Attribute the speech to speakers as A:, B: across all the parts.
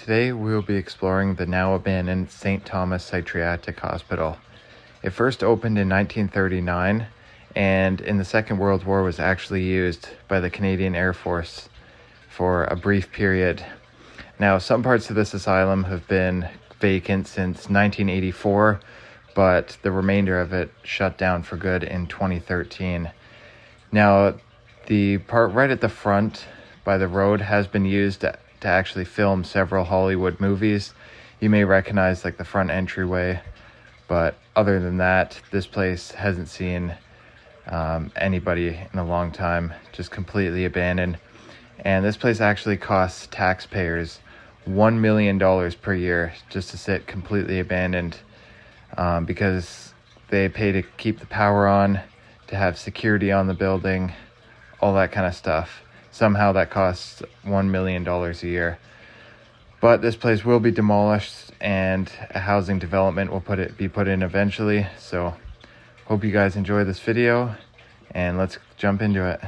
A: Today we will be exploring the now abandoned St. Thomas Psychiatric Hospital. It first opened in 1939 and in the Second World War was actually used by the Canadian Air Force for a brief period. Now, some parts of this asylum have been vacant since 1984, but the remainder of it shut down for good in 2013. Now, the part right at the front by the road has been used to actually film several Hollywood movies. You may recognize like the front entryway, but other than that, this place hasn't seen anybody in a long time, just completely abandoned. And this place actually costs taxpayers $1 million per year just to sit completely abandoned, because they pay to keep the power on, to have security on the building, all that kind of stuff. Somehow that costs $1 million a year. But this place will be demolished and a housing development will be put in eventually. So hope you guys enjoy this video and let's jump into it.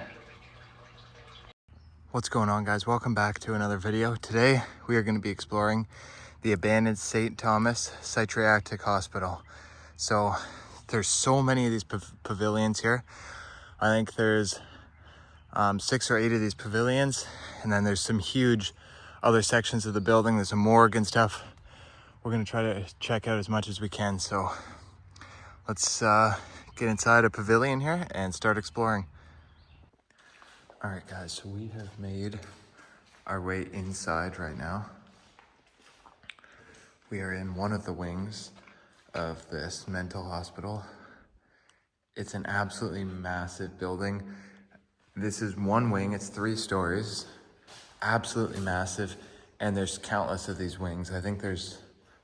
A: What's going on, guys? Welcome back to another video. Today we are going to be exploring the abandoned St. Thomas Psychiatric Hospital. So there's so many of these pavilions here. I think there's 6 or 8 of these pavilions, and then there's some huge other sections of the building. There's a morgue and stuff. We're going to try to check out as much as we can. So let's get inside a pavilion here and start exploring. All right, guys, so we have made our way inside right now. We are in one of the wings of this mental hospital. It's an absolutely massive building. This is one wing, it's 3 stories, absolutely massive, and there's countless of these wings. I think there's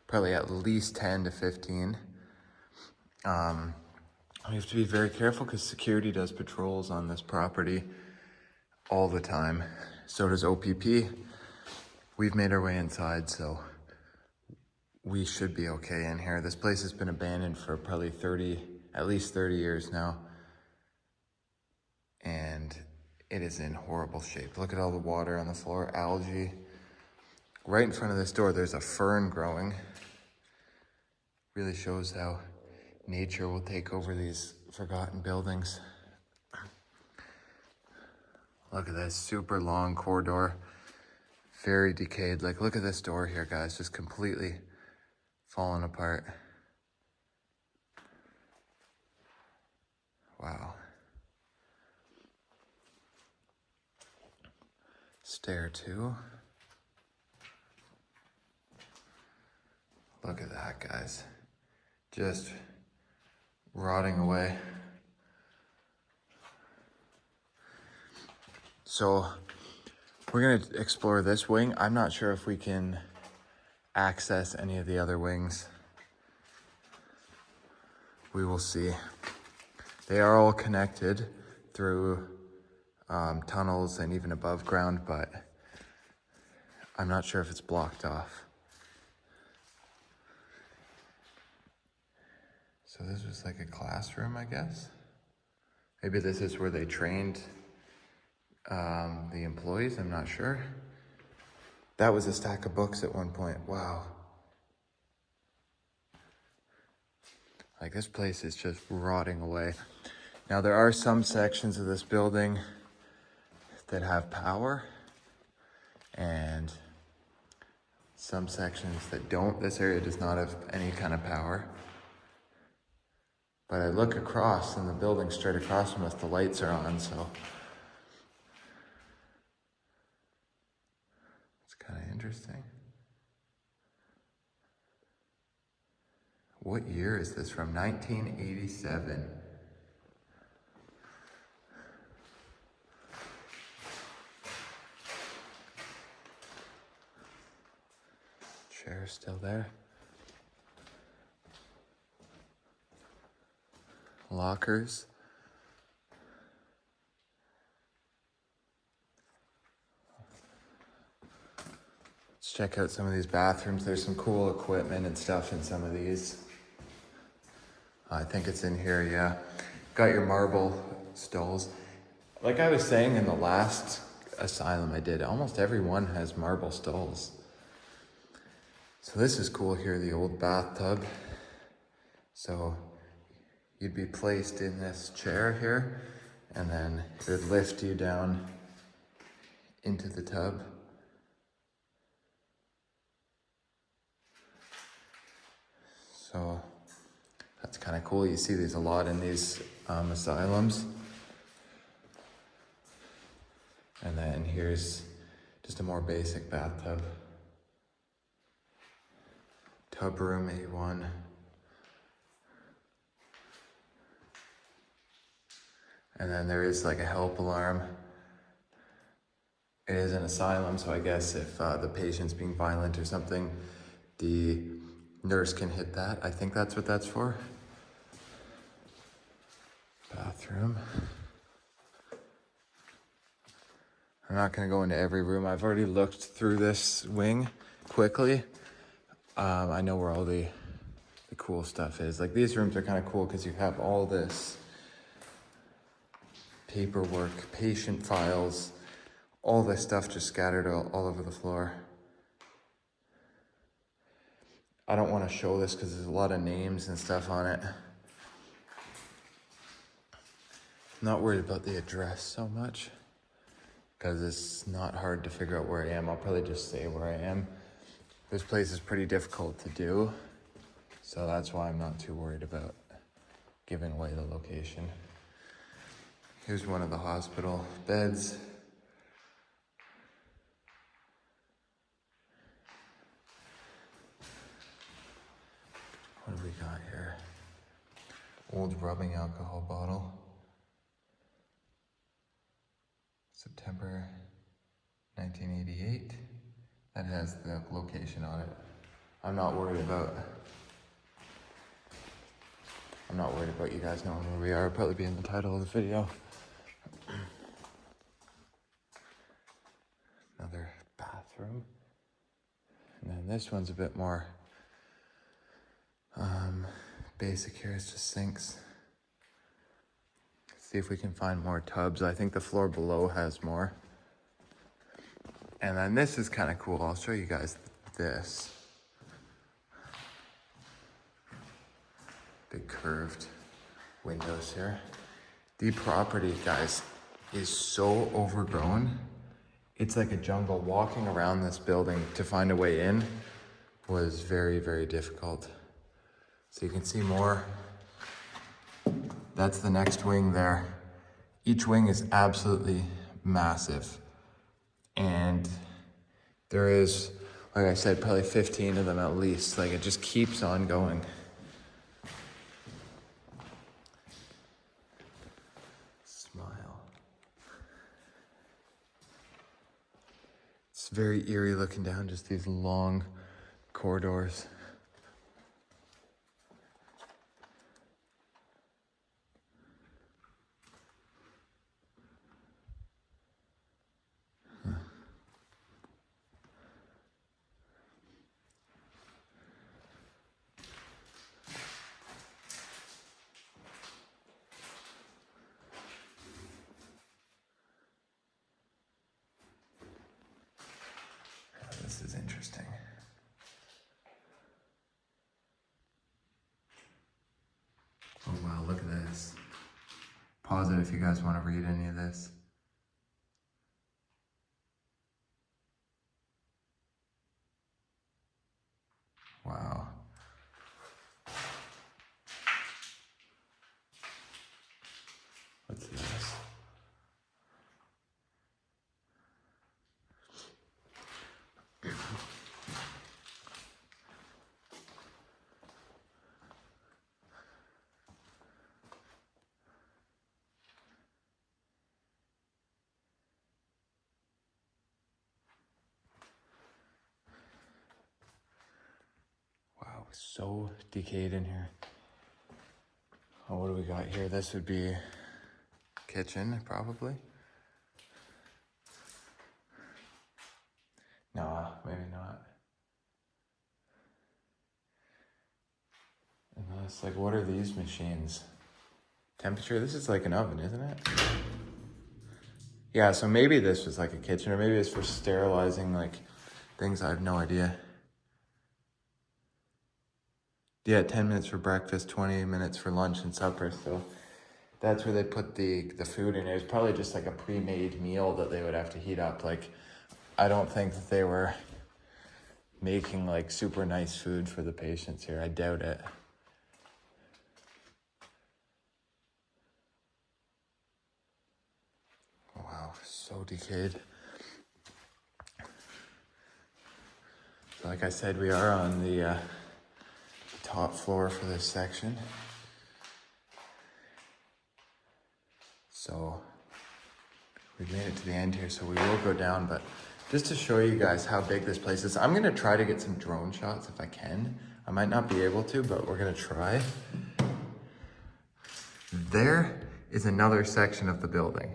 A: probably at least 10 to 15. We have to be very careful because security does patrols on this property all the time. So does OPP. We've made our way inside, so we should be okay in here. This place has been abandoned for probably at least 30 years now. And it is in horrible shape. Look at all the water on the floor, algae. Right in front of this door, there's a fern growing. Really shows how nature will take over these forgotten buildings. Look at this super long corridor, very decayed. Like, look at this door here, guys, just completely fallen apart. Wow. Stair 2. Look at that, guys. Just rotting away. So we're going to explore this wing. I'm not sure if we can access any of the other wings. We will see. They are all connected through tunnels and even above ground, but I'm not sure if it's blocked off. So this was like a classroom, I guess. Maybe this is where they trained the employees, I'm not sure. That was a stack of books at one point. Wow. Like, this place is just rotting away. Now, there are some sections of this building that have power and some sections that don't. This area does not have any kind of power. But I look across and the building straight across from us, the lights are on, so it's kind of interesting. What year is this from? 1987. Chair's still there. Lockers. Let's check out some of these bathrooms. There's some cool equipment and stuff in some of these. I think it's in here, yeah. Got your marble stalls. Like I was saying in the last asylum I did, almost every one has marble stalls. So this is cool here, the old bathtub. So you'd be placed in this chair here, and then it would lift you down into the tub. So that's kind of cool. You see these a lot in these asylums. And then here's just a more basic bathtub. Tub room A1. And then there is like a help alarm. It is an asylum, so I guess if the patient's being violent or something, the nurse can hit that. I think that's what that's for. Bathroom. I'm not gonna go into every room. I've already looked through this wing quickly. I know where all the cool stuff is. Like these rooms are kind of cool because you have all this paperwork, patient files, all this stuff just scattered all over the floor. I don't want to show this because there's a lot of names and stuff on it. I'm not worried about the address so much because it's not hard to figure out where I am. I'll probably just say where I am. This place is pretty difficult to do, so that's why I'm not too worried about giving away the location. Here's one of the hospital beds. What have we got here? Old rubbing alcohol bottle. September 1988. That has the location on it. I'm not worried about you guys knowing where we are. It'll probably be in the title of the video. Another bathroom. And then this one's a bit more basic here. It's just sinks. See if we can find more tubs. I think the floor below has more. And then this is kind of cool. I'll show you guys this. Big curved windows here. The property, guys, is so overgrown. It's like a jungle. Walking around this building to find a way in was very, very difficult. So you can see more. That's the next wing there. Each wing is absolutely massive. And there is, like I said, probably 15 of them at least. Like it just keeps on going. Smile. It's very eerie looking down, just these long corridors. This is interesting. Oh wow, look at this. Pause it if you guys want to read any of this. Wow. What's this? Wow, so decayed in here. Oh, what do we got here? This would be kitchen, probably. No, maybe not. Unless, like, what are these machines? Temperature? This is like an oven, isn't it? Yeah, so maybe this was like a kitchen, or maybe it's for sterilizing, like, things. I have no idea. Yeah, 10 minutes for breakfast, 20 minutes for lunch and supper. So that's where they put the food in. It was probably just like a pre-made meal that they would have to heat up. Like, I don't think that they were making like super nice food for the patients here. I doubt it. Wow, so decayed. So like I said, we are on the top floor for this section. So we've made it to the end here, so we will go down, but just to show you guys how big this place is, I'm gonna try to get some drone shots if I can. I might not be able to, but we're gonna try. There is another section of the building.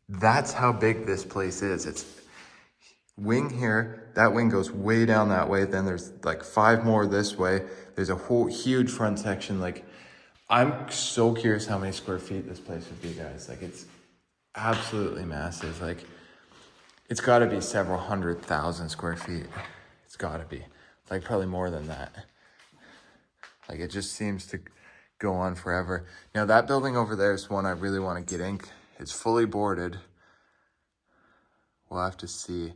A: That's how big this place is. It's wing here, that wing goes way down that way, then there's like 5 more this way. There's a whole huge front section. Like, I'm so curious how many square feet this place would be, guys. Like, it's absolutely massive. Like, it's gotta be several 100,000 square feet. It's gotta be, like, probably more than that. Like, it just seems to go on forever. Now, that building over there is one I really want to get in. It's fully boarded. We'll have to see,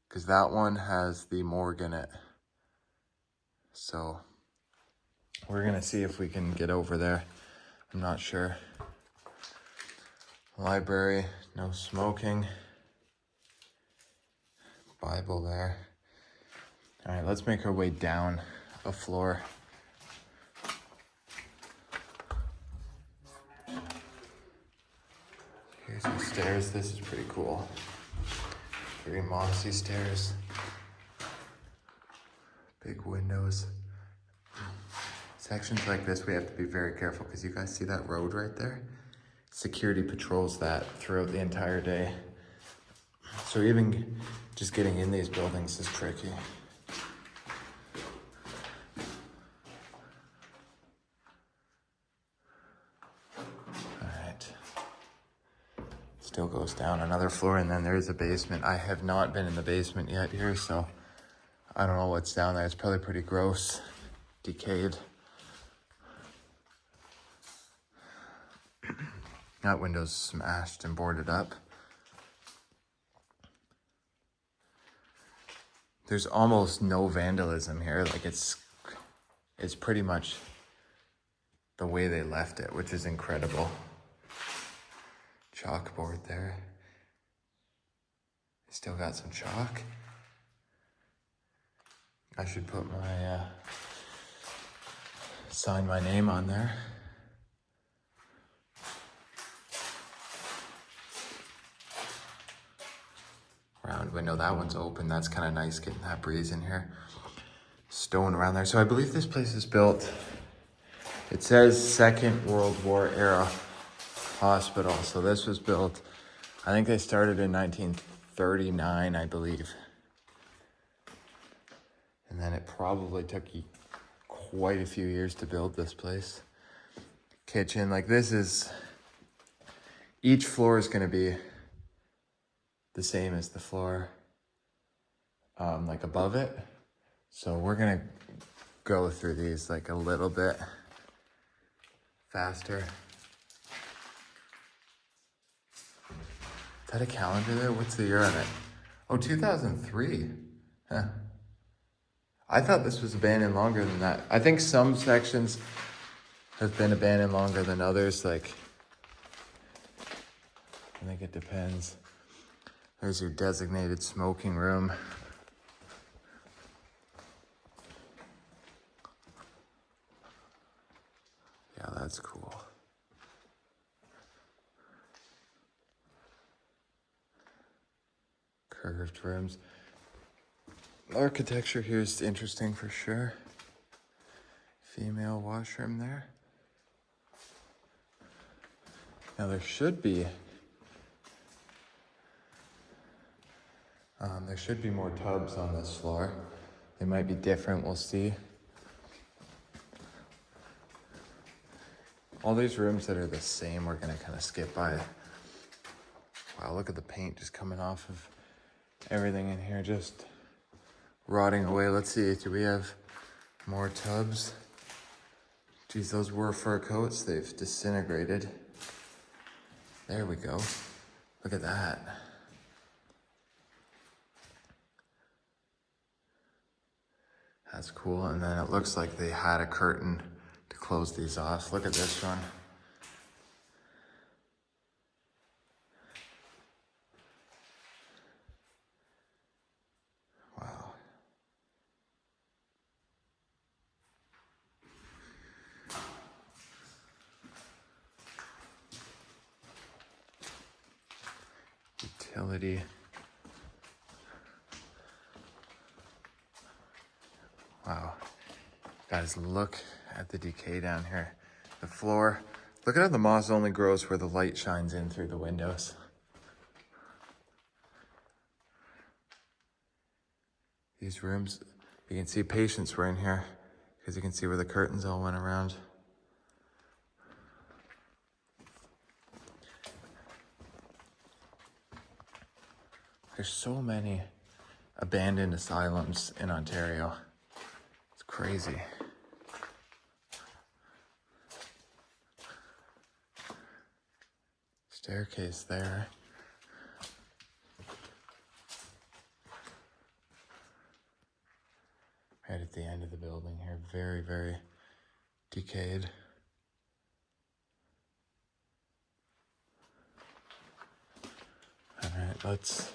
A: because that one has the morgue in it. So we're gonna see if we can get over there. I'm not sure. Library, no smoking. Bible there. All right, let's make our way down a floor. Here's the stairs. This is pretty cool. Very mossy stairs. Big windows. Sections like this, we have to be very careful, because you guys see that road right there? Security patrols that throughout the entire day. So even just getting in these buildings is tricky. Still goes down another floor, and then there's a basement. I have not been in the basement yet here, so I don't know what's down there. It's probably pretty gross, decayed. That window's smashed and boarded up. There's almost no vandalism here. Like, it's pretty much the way they left it, which is incredible. Chalkboard there. Still got some chalk. I should put my, sign my name on there. Round window, that one's open. That's kind of nice, getting that breeze in here. Stone around there. So I believe this place is built, it says Second World War era hospital. So this was built, I think they started in 1939, I believe. And then it probably took quite a few years to build this place. Kitchen, like, this is, each floor is gonna be the same as the floor like above it. So we're gonna go through these like a little bit faster. Is that a calendar there? What's the year on it? Oh, 2003. Huh. I thought this was abandoned longer than that. I think some sections have been abandoned longer than others. Like, I think it depends. There's your designated smoking room. Yeah, that's cool. Curved rooms. Architecture here is interesting for sure. Female washroom there. Now there should be more tubs on this floor. They might be different, we'll see. All these rooms that are the same, we're gonna kind of skip by. Wow, look at the paint just coming off of everything in here, just rotting away. Let's see, do we have More tubs. Geez, those were fur coats. They've disintegrated. There we go. Look at that. That's cool. And then it looks like they had a curtain to close these off. Look at this one. Wow. Utility. Wow. Guys, look at the decay down here. The floor. Look at how the moss only grows where the light shines in through the windows. These rooms, you can see patients were in here because you can see where the curtains all went around. There's so many abandoned asylums in Ontario. It's crazy. Staircase there. Right at the end of the building here. Very, very decayed. All right, let's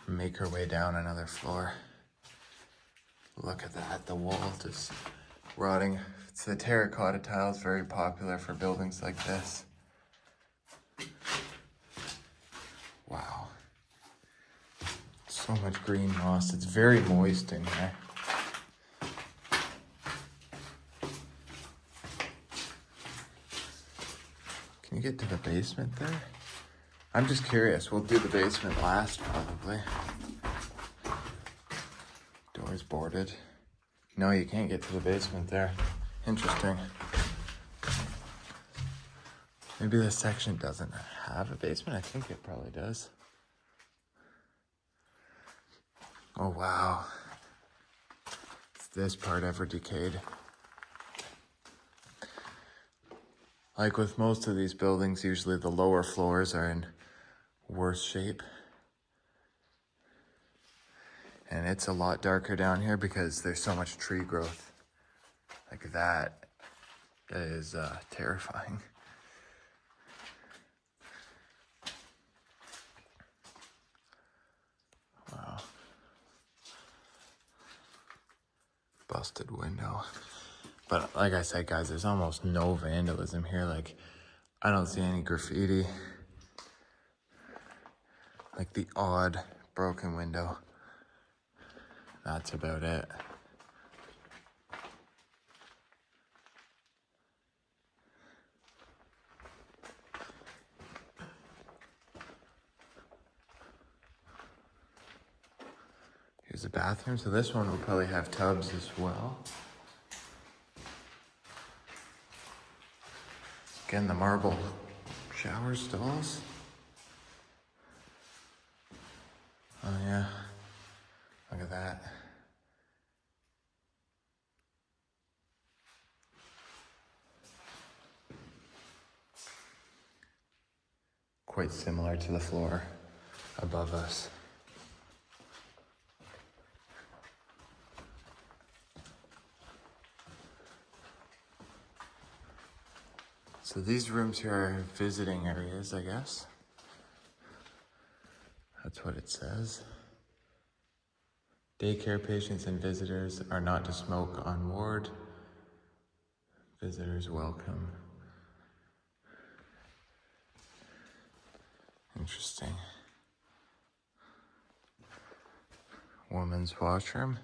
A: make our way down another floor. Look at that, the wall just rotting. It's the terracotta tiles, very popular for buildings like this. Wow. So much green moss. It's very moist in here. Can you get to the basement there? I'm just curious. We'll do the basement last, probably. Door's boarded. No, you can't get to the basement there. Interesting. Maybe this section doesn't have a basement. I think it probably does. Oh, wow. Is this part ever decayed? Like with most of these buildings, usually the lower floors are in worse shape. And it's a lot darker down here because there's so much tree growth. Like that is terrifying. Wow. Busted window. But like I said, guys, there's almost no vandalism here. Like, I don't see any graffiti. Like the odd broken window. That's about it. Here's the bathroom. So this one will probably have tubs as well. Again, the marble shower stalls. Oh yeah, look at that. Quite similar to the floor above us. So these rooms here are visiting areas, I guess. That's what it says. Daycare patients and visitors are not to smoke on ward. Visitors welcome. Interesting. Women's washroom.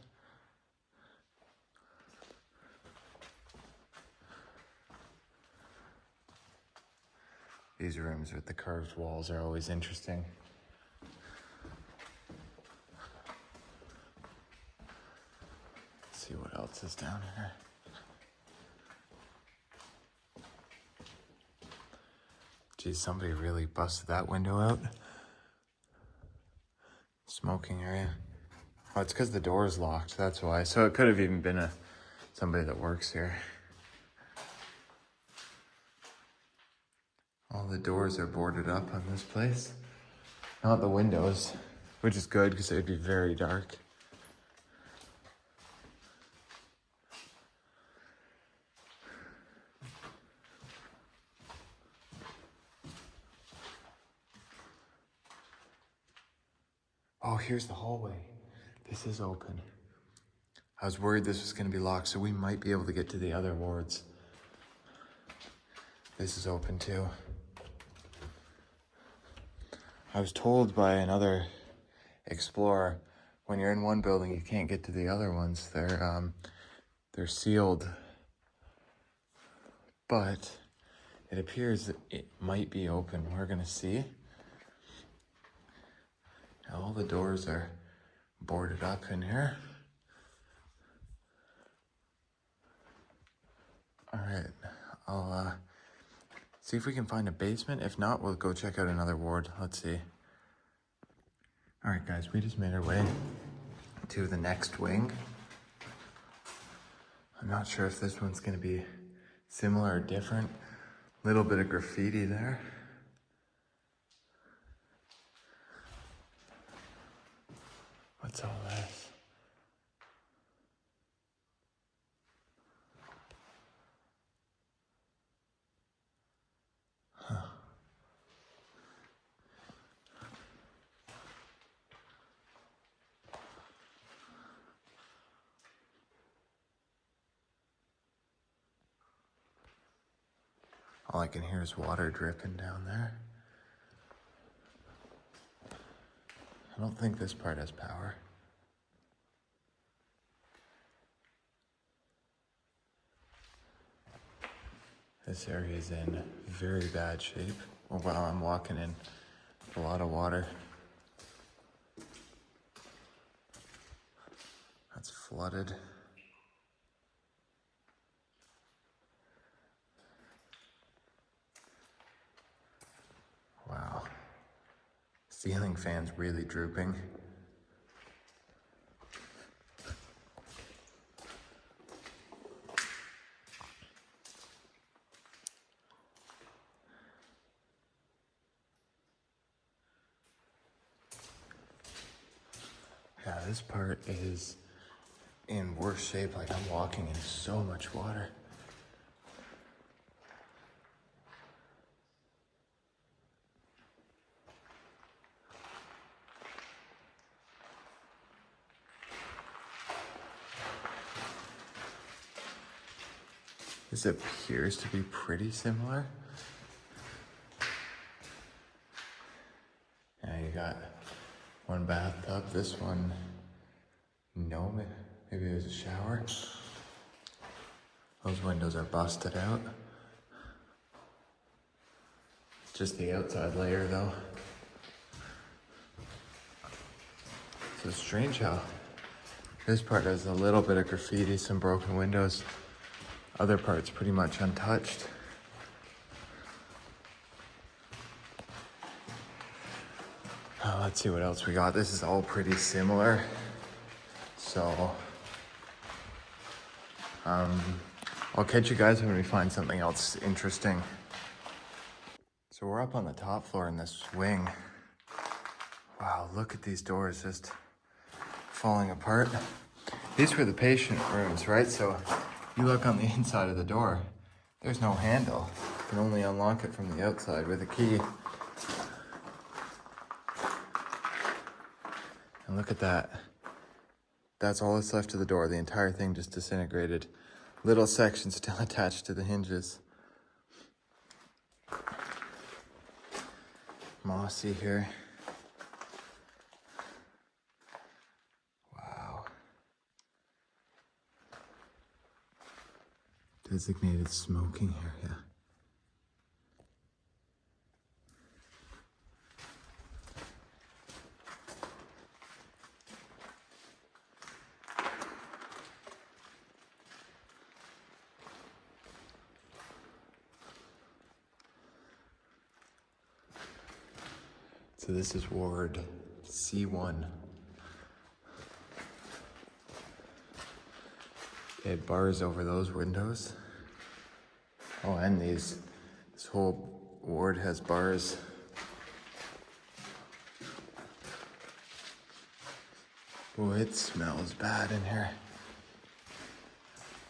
A: These rooms with the curved walls are always interesting. Let's see what else is down here. Geez, somebody really busted that window out. Smoking area. Oh, it's because the door is locked, that's why. So it could have even been somebody that works here. All the doors are boarded up on this place. Not the windows, which is good because it would be very dark. Oh, here's the hallway. This is open. I was worried this was going to be locked, so we might be able to get to the other wards. This is open too. I was told by another explorer, when you're in one building, you can't get to the other ones. They're sealed. But it appears that it might be open. We're gonna see. All the doors are boarded up in here. All right, I'll see if we can find a basement. If not, we'll go check out another ward. Let's see. All right, guys, we just made our way to the next wing. I'm not sure if this one's gonna be similar or different. Little bit of graffiti there. What's all this? Huh. All I can hear is water dripping down there. I don't think this part has power. This area is in very bad shape. Oh wow, I'm walking in a lot of water. That's flooded. Wow. Ceiling fan's really drooping. Yeah, this part is in worse shape. Like, I'm walking in so much water. This appears to be pretty similar. Yeah, you got one bathtub. This one, no, maybe there's a shower. Those windows are busted out. Just the outside layer though. So it's strange how this part has a little bit of graffiti, some broken windows. Other parts pretty much untouched. Let's see what else we got. This is all pretty similar. So, I'll catch you guys when we find something else interesting. So we're up on the top floor in this wing. Wow, look at these doors just falling apart. These were the patient rooms, right? So you look on the inside of the door, there's no handle. You can only unlock it from the outside with a key. And look at that. That's all that's left of the door. The entire thing just disintegrated. Little sections still attached to the hinges. Mossy here. Wow. Designated smoking area. So this is ward C1. They had bars over those windows. Oh, and this whole ward has bars. Oh, it smells bad in here.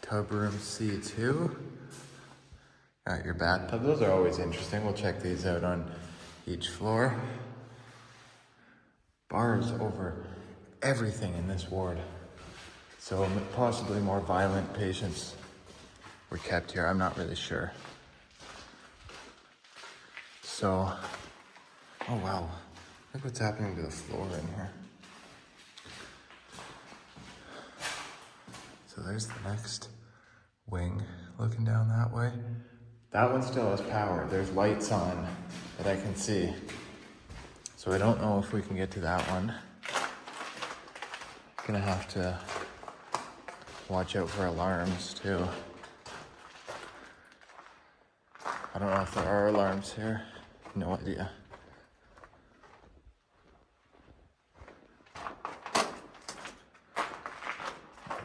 A: Tub room C2. Got your bathtub. Those are always interesting. We'll check these out on each floor. Bars over everything in this ward. So possibly more violent patients were kept here. I'm not really sure. So, oh wow. Look what's happening to the floor in here. So there's the next wing looking down that way. That one still has power. There's lights on that I can see. So I don't know if we can get to that one. Gonna have to watch out for alarms too. I don't know if there are alarms here. No idea.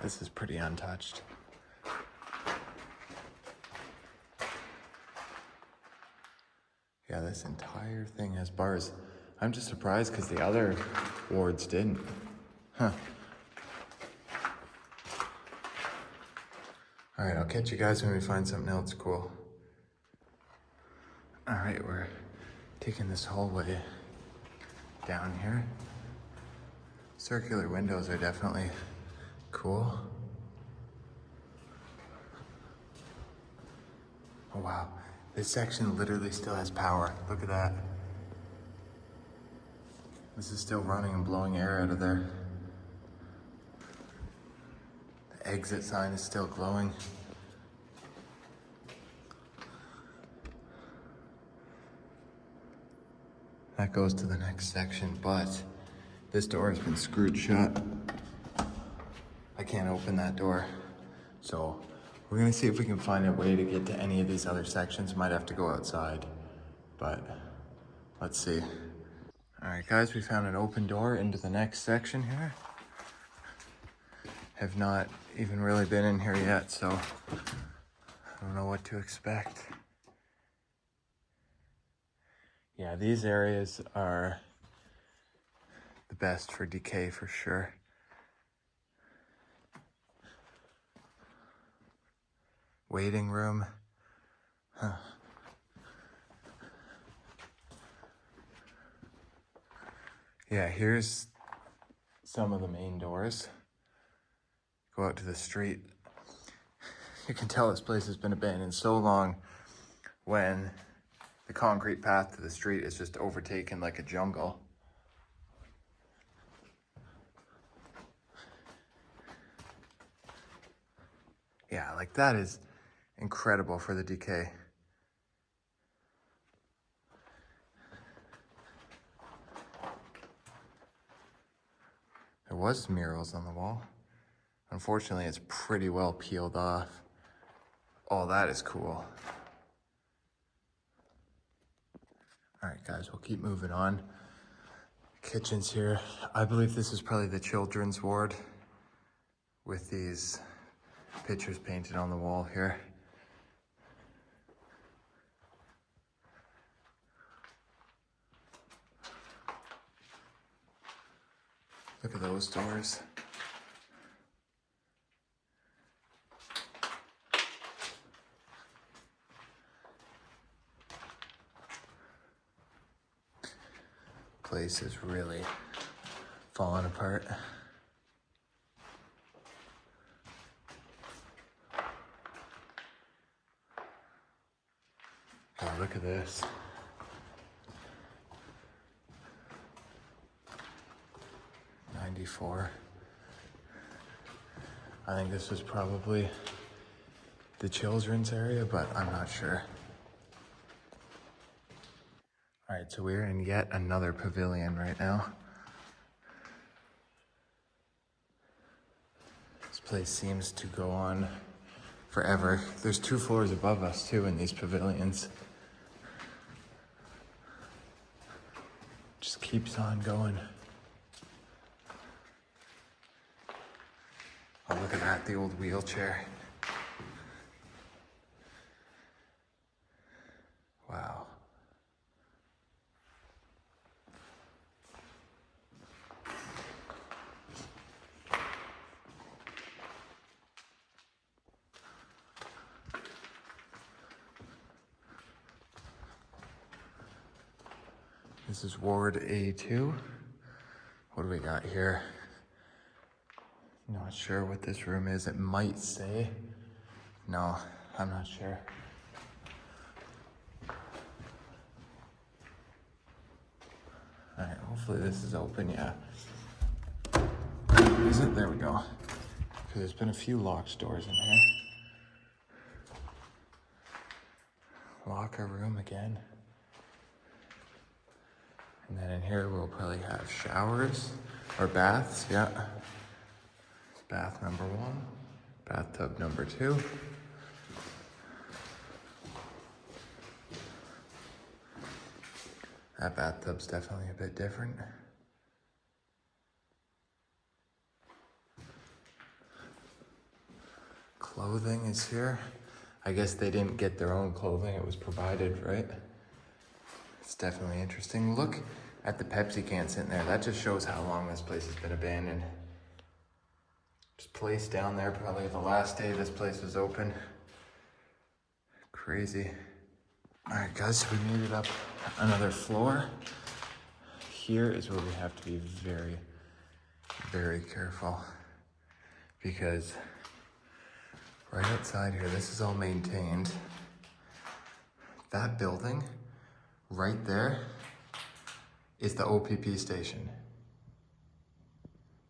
A: This is pretty untouched. Yeah, this entire thing has bars. I'm just surprised because the other wards didn't. Huh. All right, I'll catch you guys when we find something else cool. All right, we're taking this hallway down here. Circular windows are definitely cool. Oh wow, this section literally still has power. Look at that. This is still running and blowing air out of there. The exit sign is still glowing. That goes to the next section, but this door has been screwed shut. I can't open that door. So we're gonna see if we can find a way to get to any of these other sections. Might have to go outside, but let's see. All right, guys, we found an open door into the next section here. Have not even really been in here yet, so I don't know what to expect. Yeah, these areas are the best for decay for sure. Waiting room. Huh. Yeah, here's some of the main doors. Go out to the street. You can tell this place has been abandoned so long when the concrete path to the street is just overtaken like a jungle. Yeah, like that is incredible for the decay. There was murals on the wall. Unfortunately, it's pretty well peeled off. Oh, that is cool. All right, guys, we'll keep moving on. Kitchen's here. I believe this is probably the children's ward with these pictures painted on the wall here. Look at those doors. Place is really falling apart. Oh, look at this. '94. I think this was probably the children's area, but I'm not sure. All right, so we're in yet another pavilion right now. This place seems to go on forever. There's 2 floors above us too in these pavilions. Just keeps on going. Oh, look at that, the old wheelchair. Wow. This is Ward A2. What do we got here? Not sure what this room is. It might say. No, I'm not sure. All right, hopefully this is open, yeah. Is it? There we go. Because there's been a few locked doors in here. Locker room again. And then in here we'll probably have showers or baths, yeah. Bath number 1, bathtub number 2. That bathtub's definitely a bit different. Clothing is here. I guess they didn't get their own clothing, it was provided, right? It's definitely interesting. Look at the Pepsi can sitting there. That just shows how long this place has been abandoned. Just placed down there, probably the last day this place was open. Crazy. All right, guys, so we made it up another floor. Here is where we have to be very, very careful, because right outside here, this is all maintained. That building right there is the OPP station.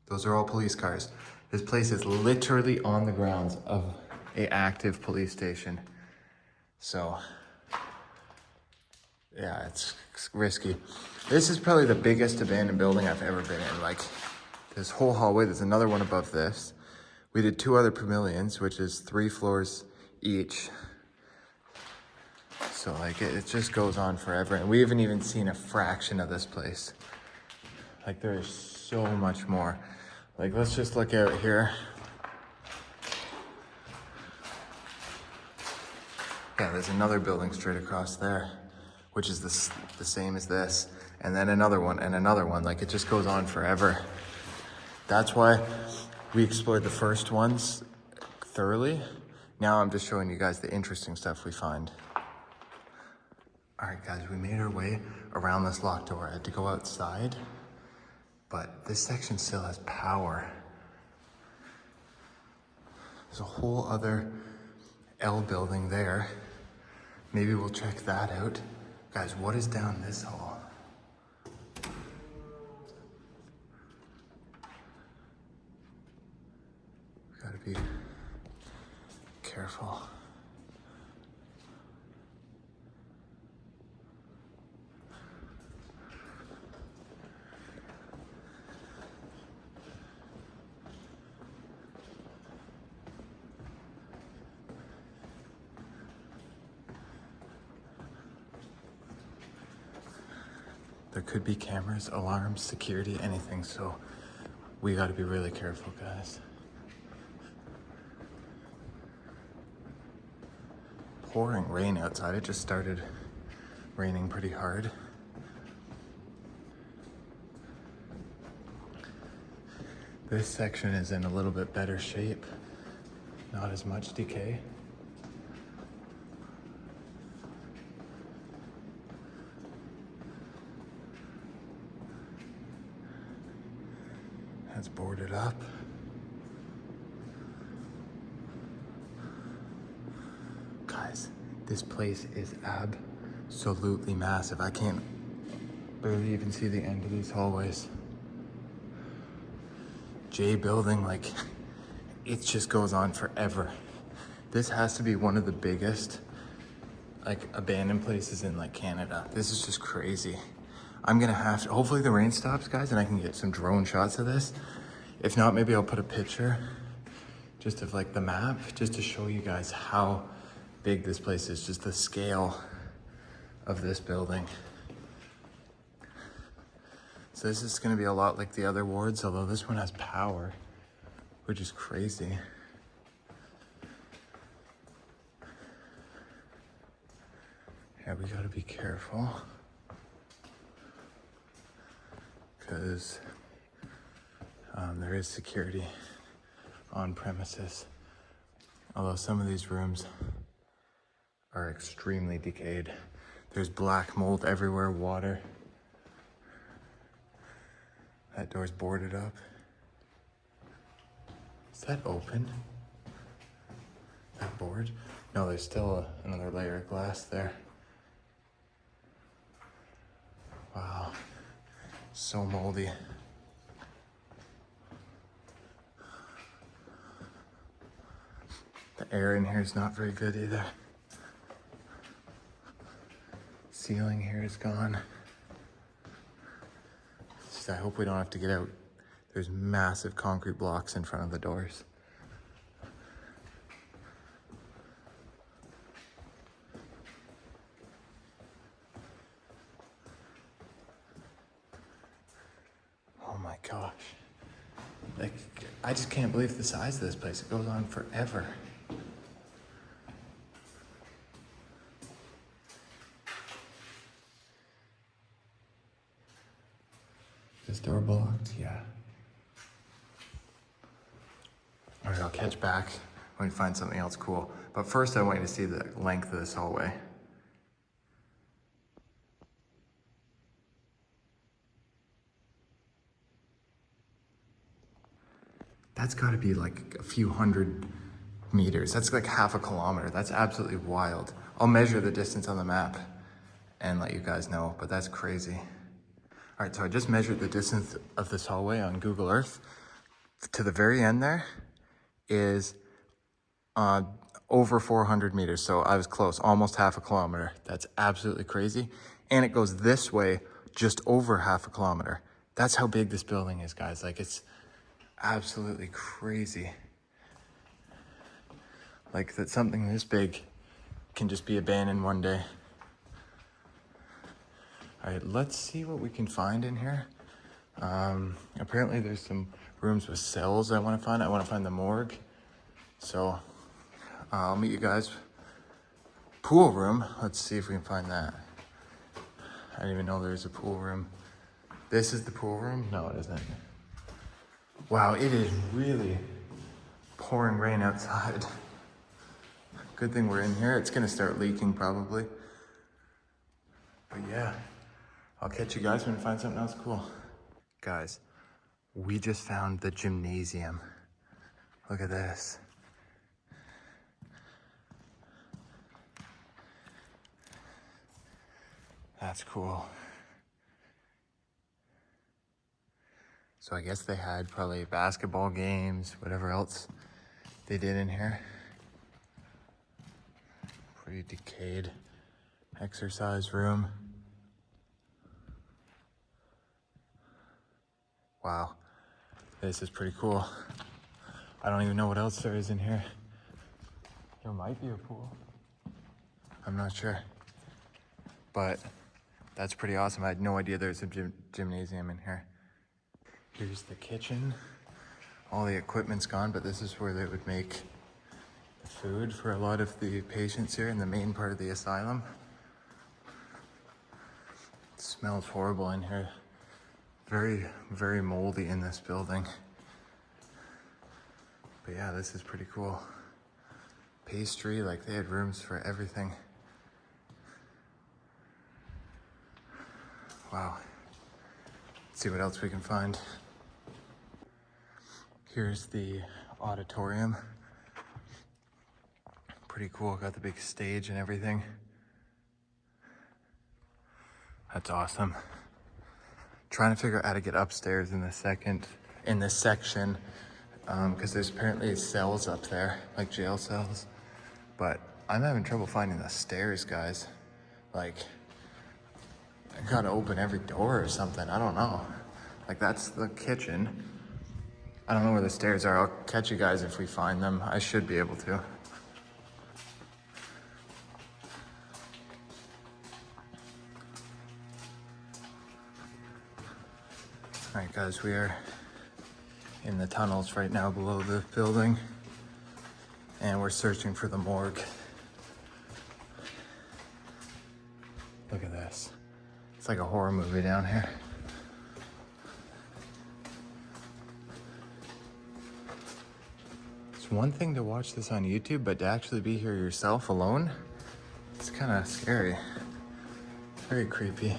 A: Those are all police cars. This place is literally on the grounds of an active police station. So, yeah, it's risky. This is probably the biggest abandoned building I've ever been in. Like, this whole hallway, there's another one above this. We did 2 other pavilions, which is 3 floors each. So like it just goes on forever. And we haven't even seen a fraction of this place. Like there is so much more. Like let's just look out here. Yeah, there's another building straight across there, which is the same as this. And then another one and another one. Like it just goes on forever. That's why we explored the first ones thoroughly. Now I'm just showing you guys the interesting stuff we find. All right, guys, we made our way around this locked door. I had to go outside, but this section still has power. There's a whole other L building there. Maybe we'll check that out. Guys, what is down this hall? Gotta be careful. There could be cameras, alarms, security, anything, so we gotta be really careful, guys. Pouring rain outside. It just started raining pretty hard. This section is in a little bit better shape. Not as much decay. That's boarded up. Guys, this place is absolutely massive. I can't barely even see the end of these hallways. J building, like, it just goes on forever. This has to be one of the biggest, like, abandoned places in, like, Canada. This is just crazy. I'm gonna have to, hopefully the rain stops, guys, and I can get some drone shots of this. If not, maybe I'll put a picture just of like the map, just to show you guys how big this place is, just the scale of this building. So this is gonna be a lot like the other wards, although this one has power. which is crazy. Yeah, we gotta be careful because there is security on premises. Although some of these rooms are extremely decayed. There's black mold everywhere, water. That door's boarded up. Is that open? That board? No, there's still another layer of glass there. Wow, so moldy. The air in here is not very good either. Ceiling here is gone. Just, I hope we don't have to get out. There's massive concrete blocks in front of the doors. Oh my gosh. Like, I just can't believe the size of this place. It goes on forever. This door blocked? Yeah. All right, I'll catch back when we find something else cool. But first I want you to see the length of this hallway. That's gotta be like a few hundred meters. That's like half a kilometer. That's absolutely wild. I'll measure the distance on the map and let you guys know, but that's crazy. All right, so I just measured the distance of this hallway on Google Earth. To the very end there is over 400 meters. So I was close, almost half a kilometer. That's absolutely crazy. And it goes this way, just over half a kilometer. That's how big this building is, guys. Like, it's absolutely crazy. Like, that something this big can just be abandoned one day. All right, let's see what we can find in here. Apparently there's some rooms with cells I want to find. I want to find the morgue. So I'll meet you guys. Pool room. Let's see if we can find that. I didn't even know there was a pool room. This is the pool room? No, it isn't. Wow, it is really pouring rain outside. Good thing we're in here. It's gonna start leaking probably. But yeah, I'll catch you guys when we find something else cool. Guys, we just found the gymnasium. Look at this. That's cool. So I guess they had probably basketball games, whatever else they did in here. Pretty decayed exercise room. Wow, this is pretty cool. I don't even know what else there is in here. There might be a pool. I'm not sure. But that's pretty awesome. I had no idea there's a gymnasium in here. Here's the kitchen. All the equipment's gone, but this is where they would make the food for a lot of the patients here in the main part of the asylum. It smells horrible in here. Very, very moldy in this building. But yeah, this is pretty cool. Pastry, like they had rooms for everything. Wow. Let's see what else we can find. Here's the auditorium. Pretty cool, got the big stage and everything. That's awesome. Trying to figure out how to get upstairs in this section, because there's apparently cells up there, like jail cells. But I'm having trouble finding the stairs, guys. Like, I gotta open every door or something, I don't know. Like, that's the kitchen. I don't know where the stairs are. I'll catch you guys if we find them. I should be able to. All right, guys, we are in the tunnels right now below the building, and we're searching for the morgue. Look at this. It's like a horror movie down here. It's one thing to watch this on YouTube, but to actually be here yourself alone, it's kind of scary. Very creepy.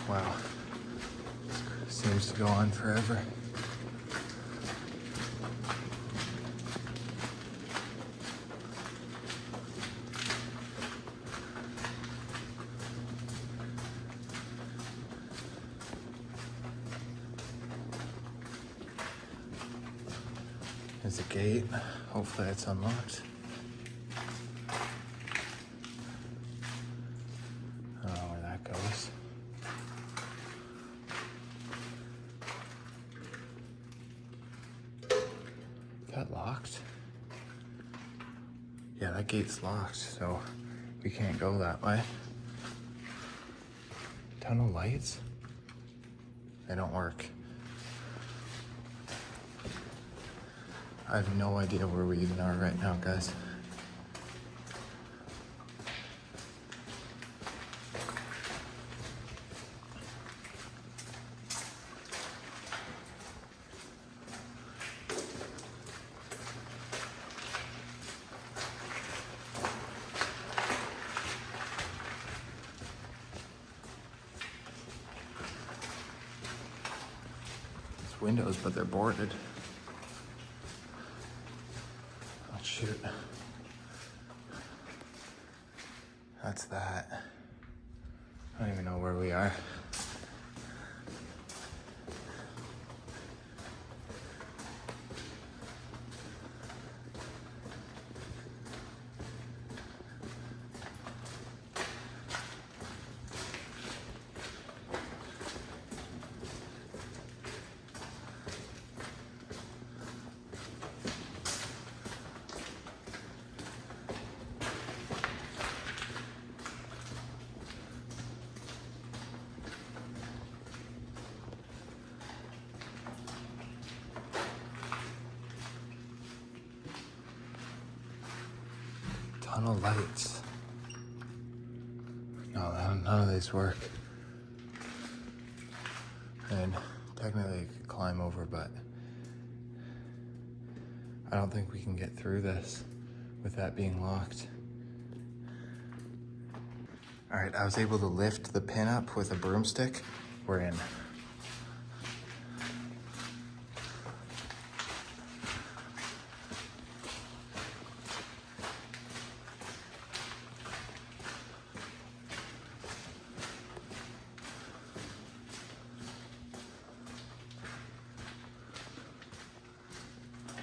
A: Wow, seems to go on forever. There's a gate, hopefully it's unlocked. I don't know where that goes. Is that locked? Yeah, that gate's locked, so we can't go that way. Tunnel lights? They don't work. I have no idea where we even are right now, guys. There's windows, but they're boarded. Oh, shoot. That's that. I don't even know where we are. Tunnel lights. No, none of these work. And technically I could climb over, but I don't think we can get through this with that being locked. All right, I was able to lift the pin up with a broomstick. We're in.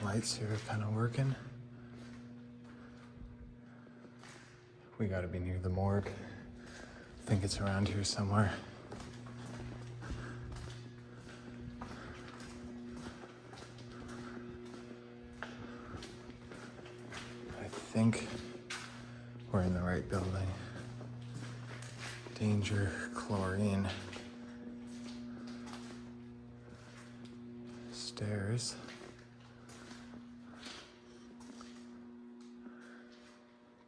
A: Lights here are kind of working. We gotta be near the morgue. I think it's around here somewhere. I think we're in the right building. Danger, chlorine. Stairs.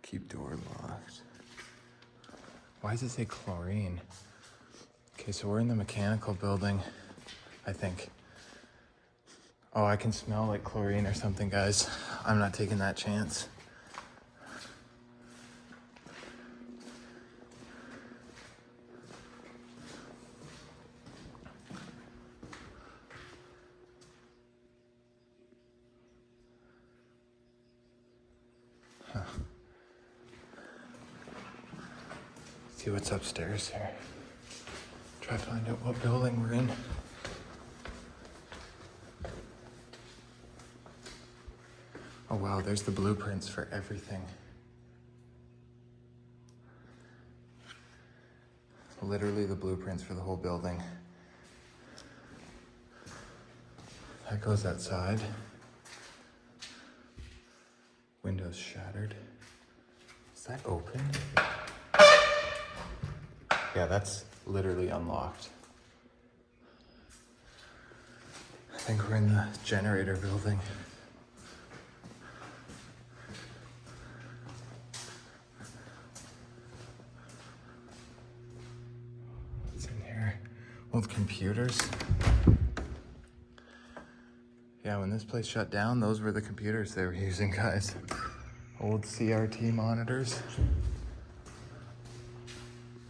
A: Keep door locked. Why does it say chlorine? Okay, so we're in the mechanical building, I think. Oh, I can smell like chlorine or something, guys. I'm not taking that chance. Huh. See what's upstairs here. Try to find out what building we're in. Oh wow, there's the blueprints for everything. Literally the blueprints for the whole building. That goes outside. Windows shattered. Is that open? Yeah, that's literally unlocked. I think we're in the generator building. What's in here? Old computers. Yeah, when this place shut down, those were the computers they were using, guys. Old CRT monitors.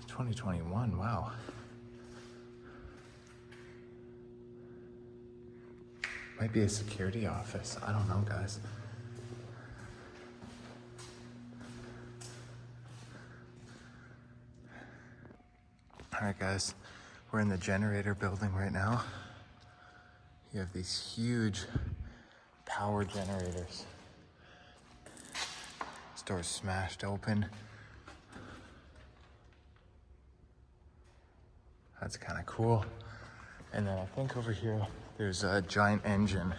A: 2021, wow. Might be a security office. I don't know, guys. All right, guys, we're in the generator building right now. You have these huge power generators. This door's smashed open. That's kind of cool. And then I think over here, there's a giant engine.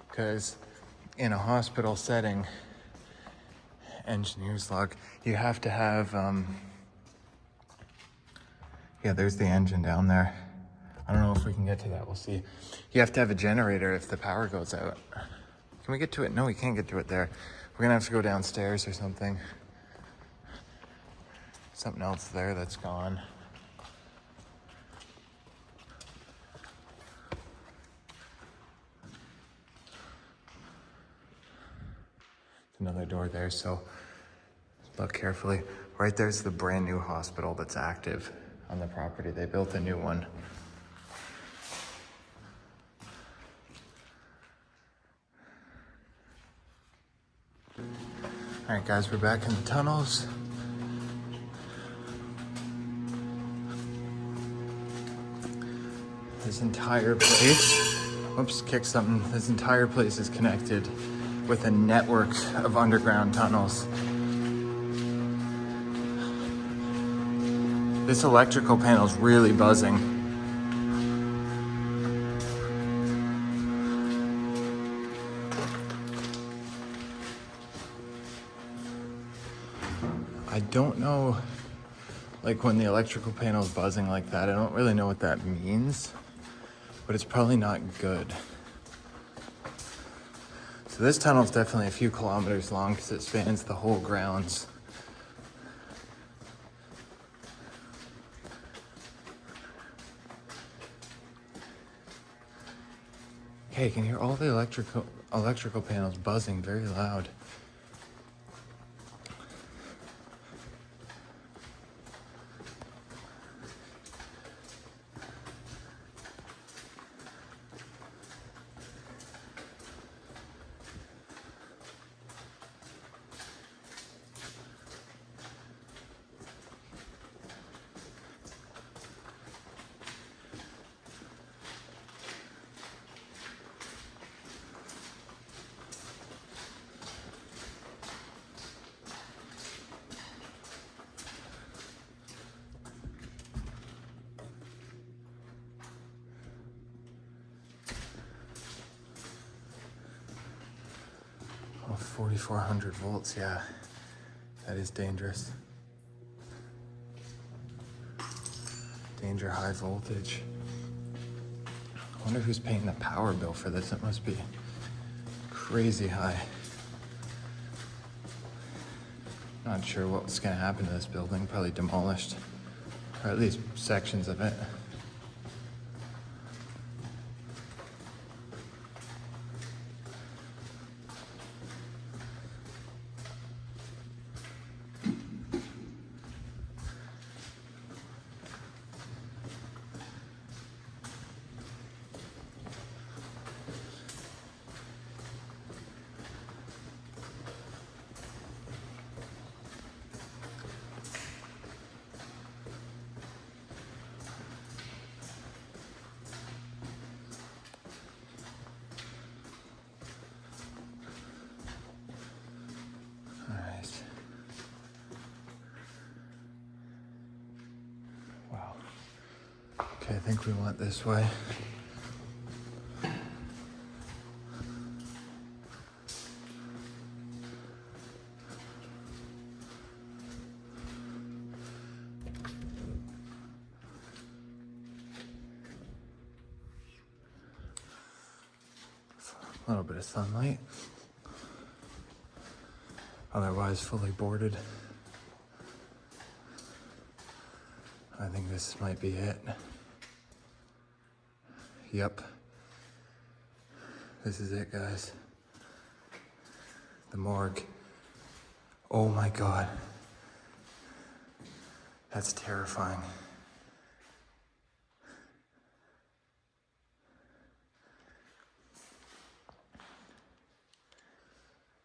A: Because in a hospital setting, engineer's log, you have to have, yeah, there's the engine down there. I don't know if we can get to that, we'll see. You have to have a generator if the power goes out. Can we get to it? No, we can't get to it there. We're gonna have to go downstairs or something. Something else there that's gone. Another door there, so look carefully. Right there's the brand new hospital that's active on the property. They built a new one. All right, guys, we're back in the tunnels. This entire place, whoops, kicked something. This entire place is connected with a network of underground tunnels. This electrical panel's really buzzing. I don't know, like when the electrical panel's buzzing like that, I don't really know what that means, but it's probably not good. So this tunnel's definitely a few kilometers long because it spans the whole grounds. Okay, you can hear all the electrical panels buzzing very loud. Oh, 4,400 volts, yeah. That is dangerous. Danger high voltage. I wonder who's paying the power bill for this. It must be crazy high. Not sure what's gonna happen to this building. Probably demolished, or at least sections of it. Okay, I think we went this way. A little bit of sunlight. Otherwise fully boarded. I think this might be it. Yep. This is it, guys. The morgue. Oh my God. That's terrifying.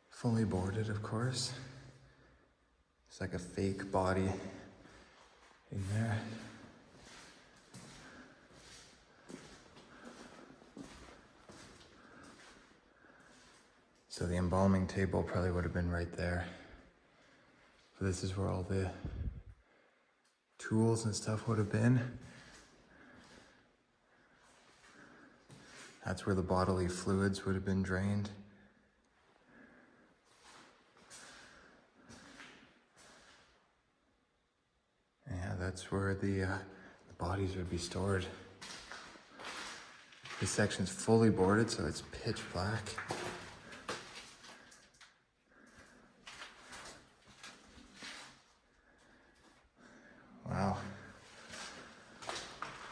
A: Fully boarded, of course. It's like a fake body in there. So the embalming table probably would have been right there. So this is where all the tools and stuff would have been. That's where the bodily fluids would have been drained. Yeah, that's where the bodies would be stored. This section's fully boarded, so it's pitch black. Wow.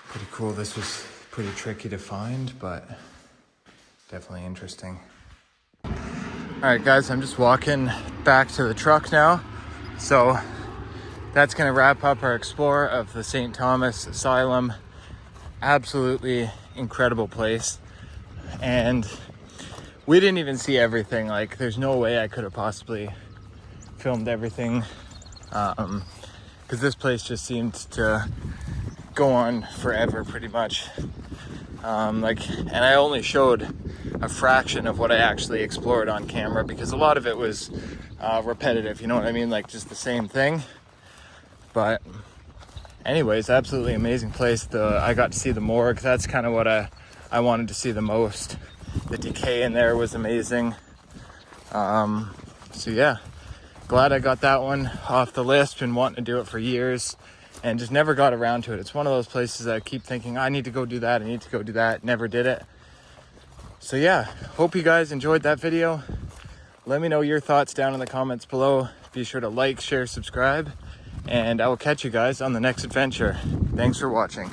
A: Pretty cool. This was pretty tricky to find, but definitely interesting. All right, guys, I'm just walking back to the truck now. So that's gonna wrap up our explore of the St. Thomas Asylum. Absolutely incredible place. And we didn't even see everything. Like, there's no way I could have possibly filmed everything. Because this place just seemed to go on forever, pretty much. And I only showed a fraction of what I actually explored on camera because a lot of it was repetitive, you know what I mean? Like, just the same thing. But anyways, absolutely amazing place. I got to see the morgue. That's kind of what I wanted to see the most. The decay in there was amazing. So yeah. Glad I got that one off the list. Been wanting to do it for years and just never got around to it. It's one of those places that I keep thinking, I need to go do that. I need to go do that. Never did it. So yeah, hope you guys enjoyed that video. Let me know your thoughts down in the comments below. Be sure to like, share, subscribe, and I will catch you guys on the next adventure. Thanks for watching.